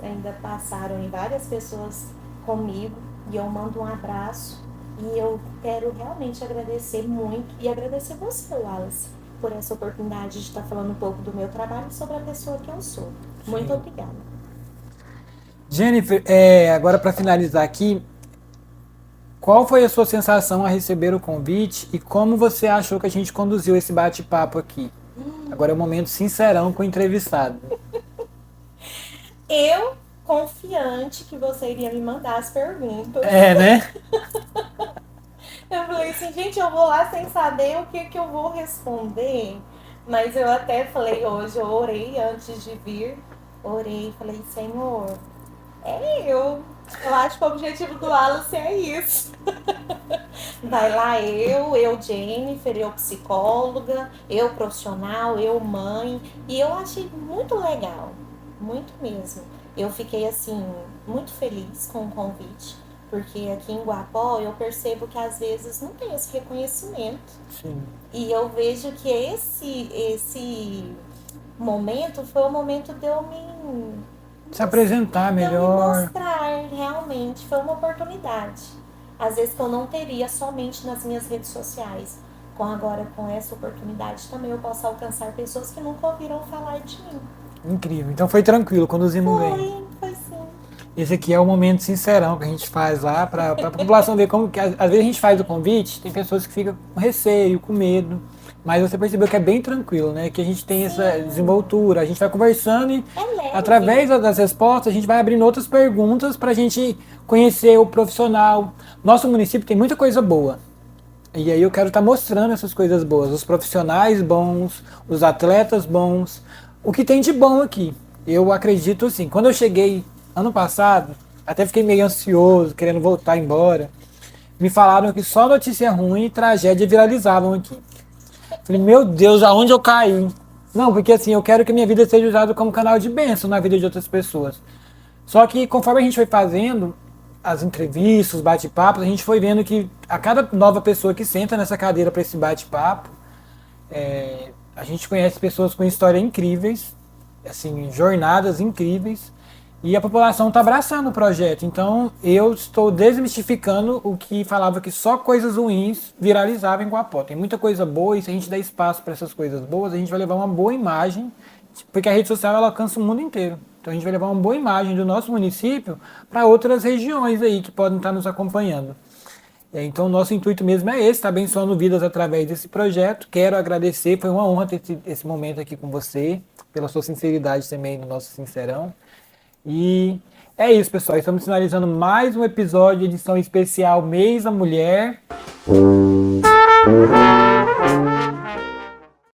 ainda passaram em várias pessoas comigo. E eu mando um abraço e eu quero realmente agradecer muito e agradecer você, Wallace, por essa oportunidade de estar falando um pouco do meu trabalho e sobre a pessoa que eu sou. Muito obrigada. Jennifer, agora para finalizar aqui, qual foi a sua sensação a receber o convite e como você achou que a gente conduziu esse bate-papo aqui? Agora é o momento sincerão com o entrevistado. Eu, confiante que você iria me mandar as perguntas. É, né? Eu falei assim, gente, eu vou lá sem saber o que eu vou responder. Mas eu até falei hoje, eu orei antes de vir. Orei e falei, Senhor, eu acho que o objetivo do Wallace é isso. Vai lá eu Jennifer, eu psicóloga, eu profissional, eu mãe. E eu achei muito legal, muito mesmo. Eu fiquei assim, muito feliz com o convite, porque aqui em Guapó eu percebo que às vezes não tem esse reconhecimento. Sim. E eu vejo que esse momento foi o momento de eu Se apresentar de eu me melhor. mostrar realmente, foi uma oportunidade. Às vezes que eu não teria somente nas minhas redes sociais. Agora com essa oportunidade também eu posso alcançar pessoas que nunca ouviram falar de mim. Incrível. Então foi tranquilo, conduzimos bem. Foi sim. Esse aqui é o momento sincerão que a gente faz lá para a população ver como que às vezes a gente faz o convite, tem pessoas que ficam com receio, com medo, mas você percebeu que é bem tranquilo, né? Que a gente tem essa desenvoltura, a gente vai conversando e através das respostas a gente vai abrindo outras perguntas para a gente conhecer o profissional. Nosso município tem muita coisa boa. E aí eu quero estar mostrando essas coisas boas, os profissionais bons, os atletas bons, o que tem de bom aqui. Eu acredito assim, quando eu cheguei ano passado, até fiquei meio ansioso, querendo voltar embora. Me falaram que só notícia ruim e tragédia viralizavam aqui. Falei, meu Deus, aonde eu caí? Não, porque assim, eu quero que minha vida seja usada como canal de bênção na vida de outras pessoas. Só que conforme a gente foi fazendo as entrevistas, os bate-papos, a gente foi vendo que a cada nova pessoa que senta nessa cadeira para esse bate-papo, a gente conhece pessoas com histórias incríveis assim, jornadas incríveis. E a população está abraçando o projeto. Então, eu estou desmistificando o que falava que só coisas ruins viralizavam em Guapó. Tem muita coisa boa e se a gente der espaço para essas coisas boas, a gente vai levar uma boa imagem, porque a rede social ela alcança o mundo inteiro. Então, a gente vai levar uma boa imagem do nosso município para outras regiões aí que podem estar nos acompanhando. Então, o nosso intuito mesmo é esse, estar abençoando vidas através desse projeto. Quero agradecer, foi uma honra ter esse momento aqui com você, pela sua sinceridade também no nosso Sincerão. E é isso, pessoal. Estamos finalizando mais um episódio, edição especial Mês da Mulher.